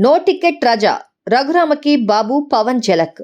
No ticket రాజా రఘురామకి బాబు పవన్ ఝలక్.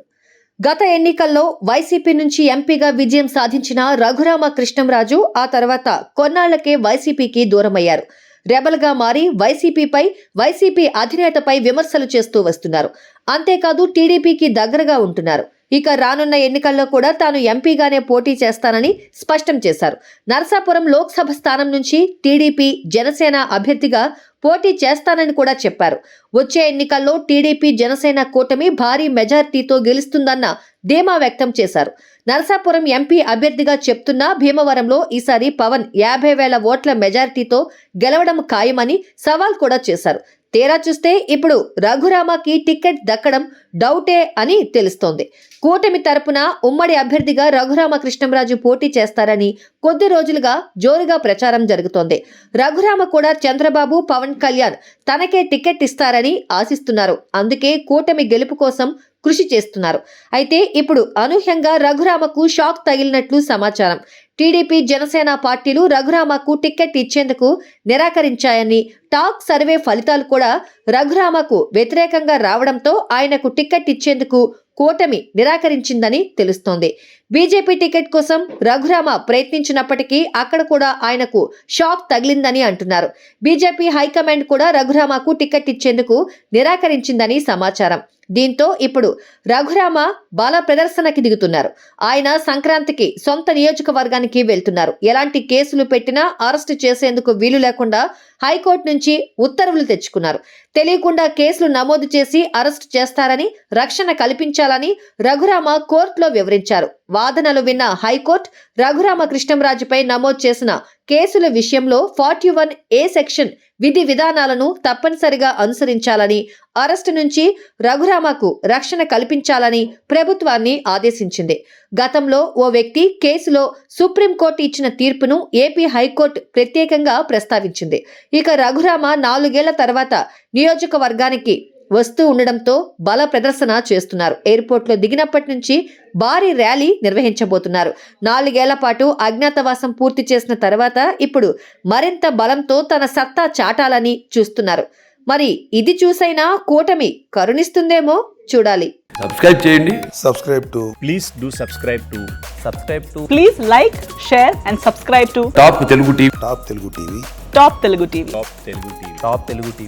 గత ఎన్నికల్లో YCP నుంచి ఎంపీగా విజయం సాధించిన రఘురామ కృష్ణంరాజు ఆ తర్వాత కొన్నాళ్లకే వైసీపీకి దూరమయ్యారు. రెబల్గా మారి వైసీపీ అధినేతపై విమర్శలు చేస్తూ వస్తున్నారు. అంతేకాదు టీడీపీకి దగ్గరగా ఉంటున్నారు. ఇక రానున్న ఎన్నికల్లో కూడా తాను ఎంపీగానే పోటీ చేస్తానని స్పష్టం చేశారు. నరసాపురం లోక్సభ స్థానం నుంచి టీడీపీ జనసేన అభ్యర్థిగా పోటీ చేస్తానని కూడా చెప్పారు. వచ్చే ఎన్నికల్లో టీడీపీ జనసేన కూటమి భారీ మెజార్టీతో గెలుస్తుందన్న ధీమా వ్యక్తం చేశారు. నరసాపురం ఎంపీ అభ్యర్థిగా చెప్తున్న భీమవరంలో ఈసారి పవన్ 50,000 ఓట్ల మెజార్టీతో గెలవడం ఖాయమని సవాల్ కూడా చేశారు. తీరా చూస్తే ఇప్పుడు రఘురామకి టికెట్ దక్కడం డౌటే అని తెలుస్తోంది. కూటమి తరపున ఉమ్మడి అభ్యర్థిగా రఘురామ కృష్ణంరాజు పోటీ చేస్తారని కొద్ది రోజులుగా జోరుగా ప్రచారం జరుగుతోంది. రఘురామ కూడా చంద్రబాబు, పవన్ కళ్యాణ్ తనకే టికెట్ ఇస్తారని ఆశిస్తున్నారు. అందుకే కూటమి గెలుపు కోసం కృషి చేస్తున్నారు. అయితే ఇప్పుడు అనూహ్యంగా రఘురామకు షాక్ తగిలినట్లు సమాచారం. టీడీపీ జనసేన పార్టీలు రఘురామకు టికెట్ ఇచ్చేందుకు నిరాకరించాయని టాక్ సర్వే ఫలితాలు కూడా రఘురామకు వ్యతిరేకంగా రావడంతో ఆయనకు టికెట్ ఇచ్చేందుకు కూటమి నిరాకరించిందని తెలుస్తోంది. బీజేపీ టికెట్ కోసం రఘురామ ప్రయత్నించినప్పటికీ అక్కడ కూడా ఆయనకు షాక్ తగిలిందని అంటున్నారు. బీజేపీ హైకమాండ్ కూడా రఘురామకు టికెట్ ఇచ్చేందుకు నిరాకరించిందని సమాచారం. దీంతో ఇప్పుడు రఘురామ బల ప్రదర్శనకి దిగుతున్నారు. ఆయన సంక్రాంతికి సొంత నియోజకవర్గానికి వెళ్తున్నారు. ఎలాంటి కేసులు పెట్టినా అరెస్టు చేసేందుకు వీలు లేకుండా హైకోర్టు నుంచి ఉత్తర్వులు తెచ్చుకున్నారు. తెలియకుండా కేసులు నమోదు చేసి అరెస్టు చేస్తారని, రక్షణ కల్పించాలని రఘురామ కోర్టులో వివరించారు. వాదనలు విన్న హైకోర్టు రఘురామ కృష్ణంరాజుపై నమోదు చేసిన కేసుల విషయంలో 41A సెక్షన్ విధి విధానాలను తప్పనిసరిగా అనుసరించాలని, అరెస్టు నుంచి రఘురామకు రక్షణ కల్పించాలని ప్రభుత్వాన్ని ఆదేశించింది. గతంలో ఓ వ్యక్తి కేసులో సుప్రీంకోర్టు ఇచ్చిన తీర్పును ఏపీ హైకోర్టు ప్రత్యేకంగా ప్రస్తావించింది. ఇక రఘురామ 4 ఏళ్ల తర్వాత నియోజకవర్గానికి వస్తూ ఉండడంతో బల ప్రదర్శన చేస్తున్నారు. ఎయిర్పోర్ట్లో దిగినప్పటి నుంచి భారీ ర్యాలీ నిర్వహించబోతున్నారు. 4 ఏళ్ల పాటు అజ్ఞాతవాసం పూర్తి చేసిన తర్వాత ఇప్పుడు మరింత బలంతో తన సత్తా చాటాలని చూస్తున్నారు. మరి ఇది చూసైనా కూటమి కరుణిస్తుందేమో చూడాలి. సబ్స్క్రైబ్ చేయండి. Please do subscribe to Please like, share and subscribe to top Telugu TV. Top Telugu TV. Top Telugu TV.